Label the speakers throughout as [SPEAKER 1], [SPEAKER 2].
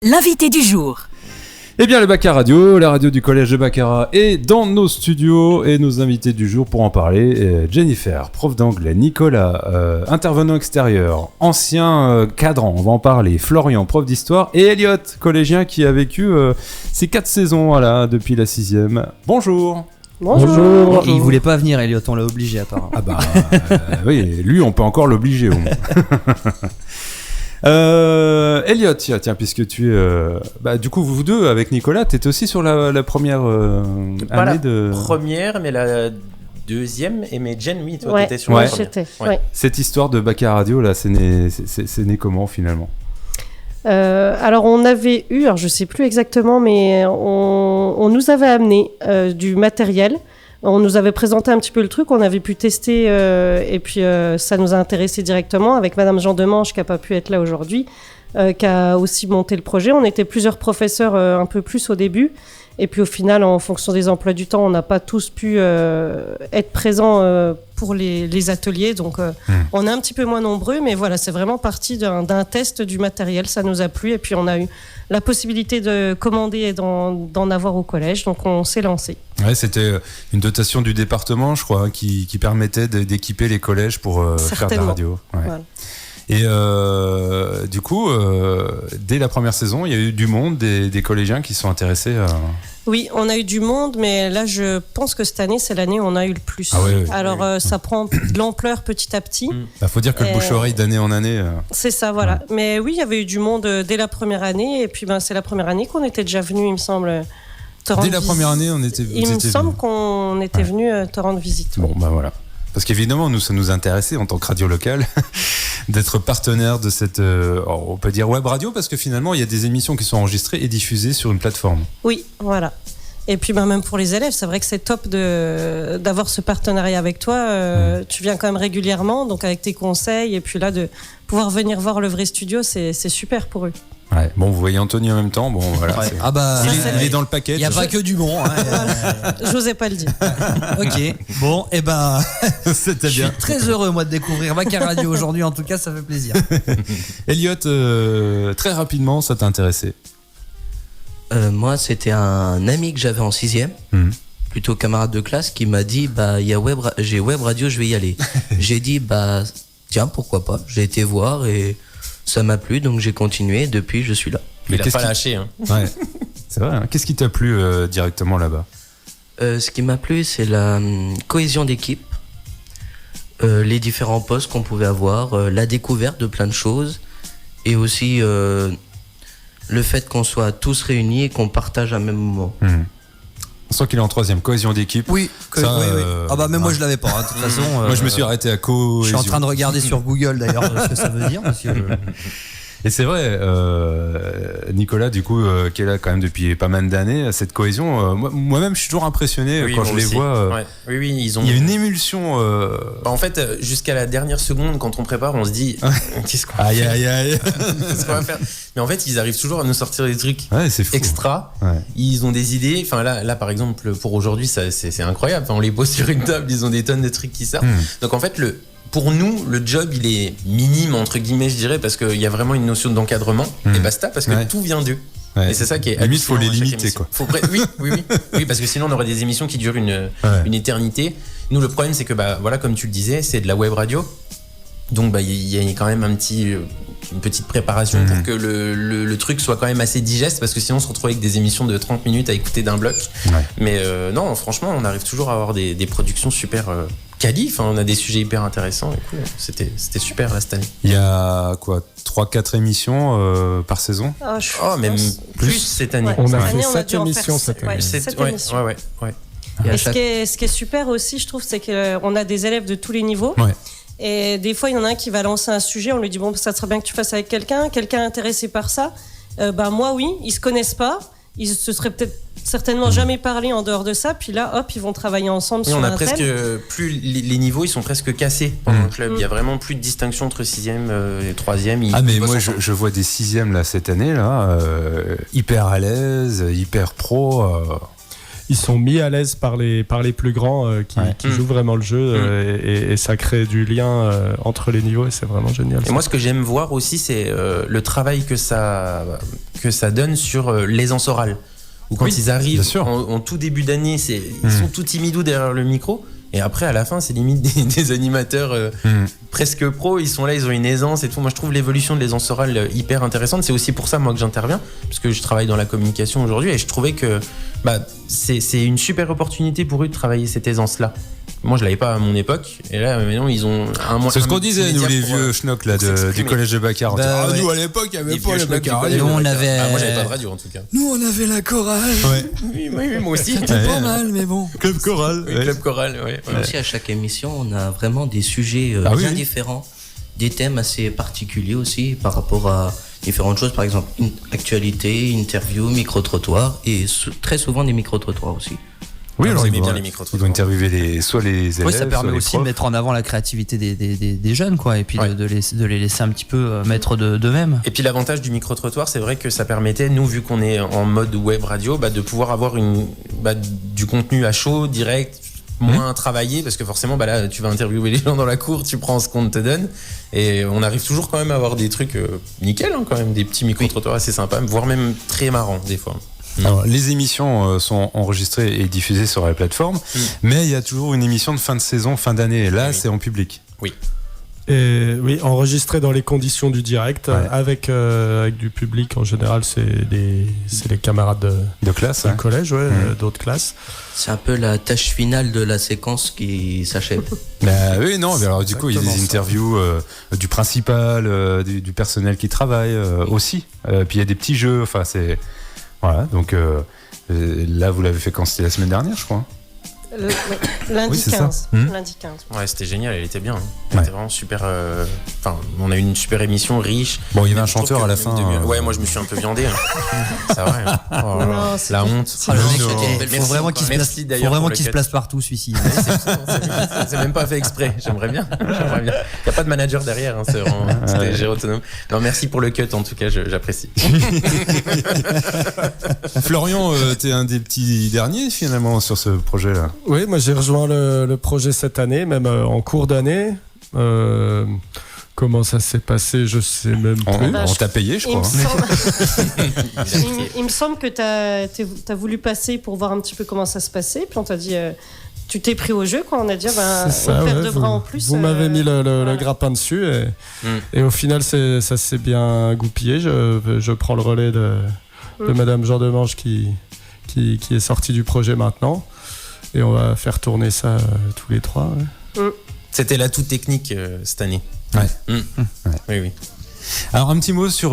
[SPEAKER 1] L'invité du jour.
[SPEAKER 2] Eh bien, le Baccarat Radio, la radio du collège de Baccarat, est dans nos studios et nos invités du jour pour en parler. Jennifer, prof d'anglais, Nicolas, intervenant extérieur, ancien cadran, on va en parler, Florian, prof d'histoire, et Elliot, collégien qui a vécu ces 4 saisons voilà, depuis la 6e. Bonjour.
[SPEAKER 3] Bonjour. Il voulait pas venir, Elliot, on l'a obligé apparemment.
[SPEAKER 2] Ah bah oui, lui on peut encore l'obliger au moins. Elliot, tiens, puisque tu es, du coup vous deux avec Nicolas, t'étais aussi sur la première année de.
[SPEAKER 4] Première, mais la deuxième. Mais Jen, oui, toi, t'étais sur
[SPEAKER 2] la
[SPEAKER 4] première.
[SPEAKER 1] J'étais.
[SPEAKER 4] Ouais.
[SPEAKER 1] Ouais.
[SPEAKER 2] Cette histoire de Baccarat Radio là, c'est né comment finalement?
[SPEAKER 1] Alors on avait eu, alors je sais plus exactement, mais on nous avait amené du matériel. On nous avait présenté un petit peu le truc, on avait pu tester et puis ça nous a intéressé directement avec Madame Jean Demange qui n'a pas pu être là aujourd'hui, qui a aussi monté le projet. On était plusieurs professeurs un peu plus au début et puis au final, en fonction des emplois du temps, on n'a pas tous pu être présents pour les ateliers. Donc on est un petit peu moins nombreux, mais voilà, c'est vraiment parti d'un test du matériel, ça nous a plu et puis on a eu la possibilité de commander et d'en avoir au collège, donc on s'est lancé.
[SPEAKER 2] Ouais, c'était une dotation du département, je crois, qui permettait d'équiper les collèges pour faire de la radio. Ouais. Voilà. Et du coup, dès la première saison, il y a eu du monde, des collégiens qui sont intéressés à...
[SPEAKER 1] Oui, on a eu du monde, mais là, je pense que cette année, c'est l'année où on a eu le plus.
[SPEAKER 2] Ah oui.
[SPEAKER 1] Alors, ça prend de l'ampleur petit à petit.
[SPEAKER 2] Faut dire que le bouche-oreille d'année en année...
[SPEAKER 1] C'est ça, voilà. Ouais. Mais oui, il y avait eu du monde dès la première année, et puis c'est la première année qu'on était déjà venu, il me semble, te rendre
[SPEAKER 2] visite. Dès la première année, on était...
[SPEAKER 1] Il me semble qu'on était venu te rendre visite.
[SPEAKER 2] Bon, voilà. Parce qu'évidemment, ça nous intéressait en tant que radio locale d'être partenaire de cette, on peut dire web radio, parce que finalement, il y a des émissions qui sont enregistrées et diffusées sur une plateforme.
[SPEAKER 1] Oui, voilà. Et puis même pour les élèves, c'est vrai que c'est top d'avoir ce partenariat avec toi. Tu viens quand même régulièrement, donc avec tes conseils, et puis là, de pouvoir venir voir le vrai studio, c'est super pour eux.
[SPEAKER 2] Ouais. Bon, vous voyez Anthony en même temps, bon voilà. Ouais.
[SPEAKER 3] Ah bah,
[SPEAKER 2] il est dans le paquet.
[SPEAKER 3] Il n'y a pas que du bon. Hein.
[SPEAKER 1] J'osais pas le dire.
[SPEAKER 3] Ok, bon, et
[SPEAKER 2] c'était bien.
[SPEAKER 3] Je suis très heureux moi de découvrir Baccarat Radio aujourd'hui, en tout cas, ça fait plaisir.
[SPEAKER 2] Elliot, très rapidement, ça t'a intéressé?
[SPEAKER 5] Moi, c'était un ami que j'avais en 6e, plutôt camarade de classe, qui m'a dit j'ai web radio, je vais y aller. J'ai dit tiens, pourquoi pas. J'ai été voir et ça m'a plu, donc j'ai continué. Depuis, je suis là.
[SPEAKER 4] Mais il a pas lâché. Hein.
[SPEAKER 2] Ouais, c'est vrai. Hein. Qu'est-ce qui t'a plu directement là-bas?
[SPEAKER 5] Ce qui m'a plu, c'est la cohésion d'équipe, les différents postes qu'on pouvait avoir, la découverte de plein de choses, et aussi le fait qu'on soit tous réunis et qu'on partage un même moment.
[SPEAKER 2] On sent qu'il est en 3e, cohésion d'équipe.
[SPEAKER 3] Oui, oui. Ah bah même moi je l'avais pas. Hein, de toute façon,
[SPEAKER 2] moi je me suis arrêté à cohésion.
[SPEAKER 3] Je suis en train de regarder sur Google d'ailleurs ce que ça veut dire. Parce que
[SPEAKER 2] Et c'est vrai, Nicolas, du coup, qui est là quand même depuis pas mal d'années, cette cohésion, moi-même je suis toujours impressionné quand je les vois.
[SPEAKER 4] Oui, ils ont...
[SPEAKER 2] Il y a une émulsion.
[SPEAKER 4] En fait, jusqu'à la dernière seconde, quand on prépare, on se dit qu'est-ce qu'on va faire. Mais en fait, ils arrivent toujours à nous sortir des trucs extra. Ouais. Ils ont des idées. Enfin, là, par exemple, pour aujourd'hui, c'est incroyable. Enfin, on les pose sur une table, ils ont des tonnes de trucs qui sortent. Donc en fait, pour nous, le job, il est minime, entre guillemets, je dirais, parce qu'il y a vraiment une notion d'encadrement, et basta, parce que tout vient d'eux. Ouais. Et c'est ça qui est
[SPEAKER 2] limite, il faut les limiter, quoi.
[SPEAKER 4] Oui, parce que sinon, on aurait des émissions qui durent une éternité. Nous, le problème, c'est que, voilà, comme tu le disais, c'est de la web radio. Donc, il y a quand même une petite préparation pour que le truc soit quand même assez digeste, parce que sinon, on se retrouve avec des émissions de 30 minutes à écouter d'un bloc. Ouais. Mais non, franchement, on arrive toujours à avoir des productions super... quali, on a des sujets hyper intéressants et cool. C'était super là cette année.
[SPEAKER 2] Il y a quoi, 3-4 émissions par saison?
[SPEAKER 4] Même plus cette année.
[SPEAKER 6] Ouais. On a fait 7 émissions cette année.
[SPEAKER 1] 7 émissions.
[SPEAKER 4] Ouais.
[SPEAKER 1] Et ce qui est super aussi, je trouve, c'est qu'on a des élèves de tous les niveaux. Ouais. Et des fois, il y en a un qui va lancer un sujet, on lui dit bon, ça serait bien que tu fasses avec quelqu'un intéressé par ça. Moi, oui, ils se connaissent pas. Ils se seraient certainement jamais parlé en dehors de ça, puis là, hop, ils vont travailler ensemble sur un thème.
[SPEAKER 4] Plus les niveaux, ils sont presque cassés dans le club. Il y a vraiment plus de distinction entre 6e et 3e.
[SPEAKER 2] Mais moi, je vois des 6e là, cette année, là, hyper à l'aise, hyper pro.
[SPEAKER 6] ils sont mis à l'aise par les plus grands qui jouent vraiment le jeu et ça crée du lien entre les niveaux et c'est vraiment génial.
[SPEAKER 4] Et moi, ce que j'aime voir aussi, c'est le travail que ça donne sur l'aisance orale. Ou quand ils arrivent en tout début d'année, ils sont tout timidous derrière le micro. Et après, à la fin, c'est limite des animateurs presque pros. Ils sont là, ils ont une aisance et tout. Moi, je trouve l'évolution de l'aisance orale hyper intéressante. C'est aussi pour ça, moi, que j'interviens. Parce que je travaille dans la communication aujourd'hui. Et je trouvais que c'est une super opportunité pour eux de travailler cette aisance-là. Moi, je l'avais pas à mon époque. Et là, maintenant, ils ont
[SPEAKER 2] c'est ce qu'on disait, nous, les vieux schnocks là, du collège de Baccarat.
[SPEAKER 3] Nous,
[SPEAKER 2] à l'époque, il n'y avait pas
[SPEAKER 3] les
[SPEAKER 2] Baccarat.
[SPEAKER 3] Nous, on avait.
[SPEAKER 4] Moi, j'avais pas de radio, en tout cas.
[SPEAKER 3] Nous, on avait la chorale.
[SPEAKER 4] Oui, moi aussi.
[SPEAKER 3] C'était pas mal, mais bon.
[SPEAKER 2] Club choral.
[SPEAKER 4] Club choral, oui.
[SPEAKER 5] Aussi, à chaque émission, on a vraiment des sujets bien différents. Des thèmes assez particuliers aussi par rapport à différentes choses. Par exemple, une actualité, interview, micro-trottoir et très souvent des micro-trottoirs aussi.
[SPEAKER 2] Oui, alors
[SPEAKER 4] ils bien les micro-trottoirs.
[SPEAKER 2] Ils vont interviewer soit les élèves.
[SPEAKER 3] Oui, ça permet aussi de mettre en avant la créativité des jeunes, quoi, et puis de les laisser un petit peu mettre d'eux-mêmes.
[SPEAKER 4] Et puis l'avantage du micro-trottoir, c'est vrai que ça permettait, nous, vu qu'on est en mode web radio, de pouvoir avoir du contenu à chaud, direct, moins travaillé, parce que forcément, là, tu vas interviewer les gens dans la cour, tu prends ce qu'on te donne, et on arrive toujours quand même à avoir des trucs nickel, quand même, des petits micro-trottoirs assez sympas, voire même très marrants, des fois.
[SPEAKER 2] Alors, les émissions sont enregistrées et diffusées sur la plateforme, mais il y a toujours une émission de fin de saison, fin d'année, et là, c'est en public.
[SPEAKER 4] Oui.
[SPEAKER 6] Et oui, enregistré dans les conditions du direct, avec du public. En général, c'est les camarades
[SPEAKER 2] de classe,
[SPEAKER 6] du collège, d'autres classes.
[SPEAKER 5] C'est un peu la tâche finale de la séquence qui s'achève.
[SPEAKER 2] Oui, non, mais alors du coup, il y a des interviews du principal, du personnel qui travaille aussi. Puis il y a des petits jeux, enfin, c'est... Voilà, donc là, vous l'avez fait quand c'était la semaine dernière, je crois.
[SPEAKER 1] Lundi 15. Lundi 15.
[SPEAKER 4] Ouais, c'était génial, elle était bien. Elle était vraiment super. On a eu une super émission riche.
[SPEAKER 2] Bon, il y avait un chanteur à la fin.
[SPEAKER 4] Ouais, moi je me suis un peu viandé. C'est vrai. La honte.
[SPEAKER 3] Il faut vraiment qu'il se place partout, celui-ci.
[SPEAKER 4] C'est même pas fait exprès. J'aimerais bien. Il n'y a pas de manager derrière. C'était géré autonome. Non, merci pour le cut, en tout cas, j'apprécie.
[SPEAKER 2] Florian, t'es un des petits derniers finalement sur ce projet-là.
[SPEAKER 6] Oui, moi j'ai rejoint le projet cette année, même en cours d'année. Comment ça s'est passé, je sais même plus.
[SPEAKER 2] On t'a payé, je crois.
[SPEAKER 1] Il me semble que t'as voulu passer pour voir un petit peu comment ça se passait, puis on t'a dit... tu t'es pris au jeu, quoi. On a dit, une paire de bras en plus.
[SPEAKER 6] Vous m'avez mis le grappin dessus et au final, ça s'est bien goupillé. Je prends le relais de Madame Jean Demange qui est sortie du projet maintenant. Et on va faire tourner ça tous les trois.
[SPEAKER 4] C'était l'atout technique cette année. Oui.
[SPEAKER 2] Alors un petit mot sur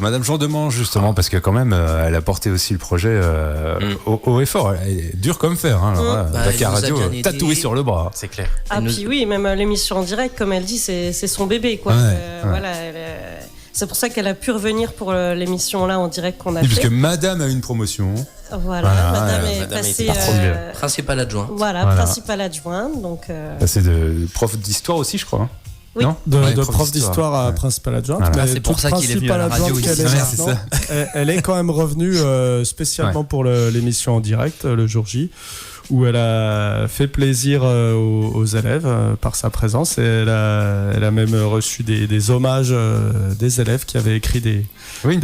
[SPEAKER 2] Madame Jean Demange justement, parce que quand même elle a porté aussi le projet haut et fort. Elle est dure comme fer. Baccarat Radio, tatoué sur le bras.
[SPEAKER 4] C'est clair.
[SPEAKER 1] Puis oui, même l'émission en direct, comme elle dit, c'est son bébé, quoi. Voilà. C'est pour ça qu'elle a pu revenir pour l'émission là en direct qu'on a fait.
[SPEAKER 2] Puisque Madame a une promotion.
[SPEAKER 1] Voilà, Madame est passée
[SPEAKER 5] principale adjointe.
[SPEAKER 1] Voilà, principale adjointe. Donc.
[SPEAKER 2] C'est de prof d'histoire aussi, je crois.
[SPEAKER 1] Oui.
[SPEAKER 2] Non
[SPEAKER 6] de prof d'histoire à principale adjointe.
[SPEAKER 3] Voilà. C'est pour ça qu'il est venu à la radio ici.
[SPEAKER 6] Elle est quand même revenue spécialement pour l'émission en direct le jour J, où elle a fait plaisir aux élèves par sa présence et elle a même reçu des hommages des élèves qui avaient écrit des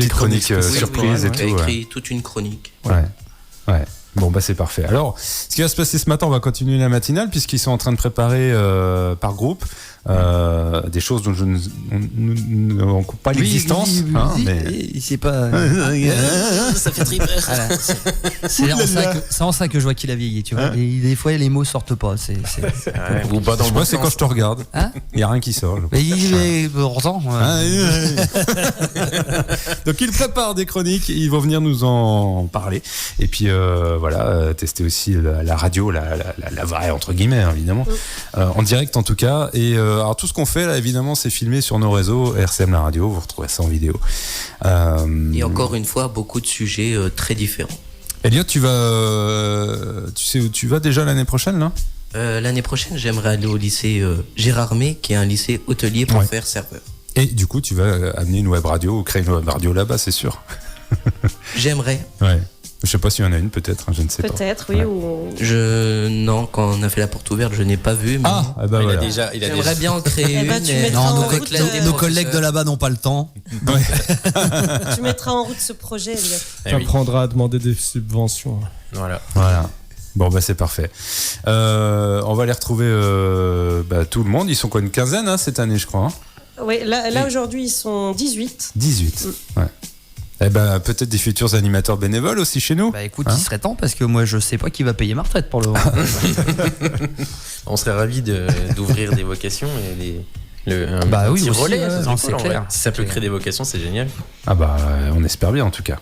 [SPEAKER 2] chroniques surprises et tout.
[SPEAKER 5] Elle a écrit toute une chronique.
[SPEAKER 2] Ouais. Bon, c'est parfait. Alors, ce qui va se passer ce matin, on va continuer la matinale puisqu'ils sont en train de préparer par groupe des choses dont on coupe pas l'existence.
[SPEAKER 3] Mais c'est pas.
[SPEAKER 5] Ça fait triper.
[SPEAKER 3] Voilà, c'est en ça que je vois qu'il a vieilli, tu vois. Des fois, les mots sortent pas.
[SPEAKER 4] Ou pas dans le
[SPEAKER 2] moi, c'est quand je te regarde. Il y a rien qui sort.
[SPEAKER 3] Heureusement.
[SPEAKER 2] Donc, ils préparent des chroniques. Ils vont venir nous en parler. Et puis, tester aussi la radio, la vraie, entre guillemets, évidemment. En direct, en tout cas. Et alors, tout ce qu'on fait, là, évidemment, c'est filmé sur nos réseaux. RCM La Radio, vous retrouvez ça en vidéo.
[SPEAKER 5] Et encore une fois, beaucoup de sujets très différents.
[SPEAKER 2] Elliot, tu sais où tu vas déjà l'année prochaine, là ?
[SPEAKER 5] L'année prochaine, j'aimerais aller au lycée Gérardmer, qui est un lycée hôtelier pour faire serveur.
[SPEAKER 2] Et du coup, tu vas amener une web radio ou créer une web radio là-bas, c'est sûr.
[SPEAKER 5] J'aimerais.
[SPEAKER 2] Ouais. Je sais pas s'il y en a une, peut-être, je ne sais pas.
[SPEAKER 1] Peut-être, oui.
[SPEAKER 5] Ouais. Non, quand on a fait la porte ouverte, je n'ai pas vu. Mais
[SPEAKER 2] voilà.
[SPEAKER 5] J'aimerais bien en créer une.
[SPEAKER 3] Non, nos collègues de là-bas n'ont pas le temps.
[SPEAKER 1] Tu mettras en route ce projet, Elliot.
[SPEAKER 6] Tu apprendras à demander des subventions.
[SPEAKER 2] Voilà. Bon, c'est parfait. On va les retrouver tout le monde. Ils sont quoi, une quinzaine cette année, je crois.
[SPEAKER 1] Oui, là aujourd'hui, ils sont 18.
[SPEAKER 2] 18, ouais. Peut-être des futurs animateurs bénévoles aussi chez nous.
[SPEAKER 3] Écoute, il serait temps parce que moi je sais pas qui va payer ma retraite pour le moment.
[SPEAKER 4] On serait ravis d'ouvrir des vocations et un petit relais.
[SPEAKER 3] C'est clair.
[SPEAKER 4] Si ça peut créer des vocations, c'est génial.
[SPEAKER 2] On espère bien en tout cas.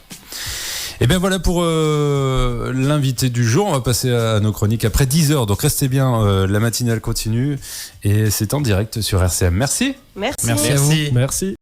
[SPEAKER 2] Et bien voilà pour l'invité du jour. On va passer à nos chroniques après 10h. Donc restez bien, la matinale continue et c'est en direct sur RCM. Merci.
[SPEAKER 1] Merci
[SPEAKER 3] à vous.
[SPEAKER 6] Merci.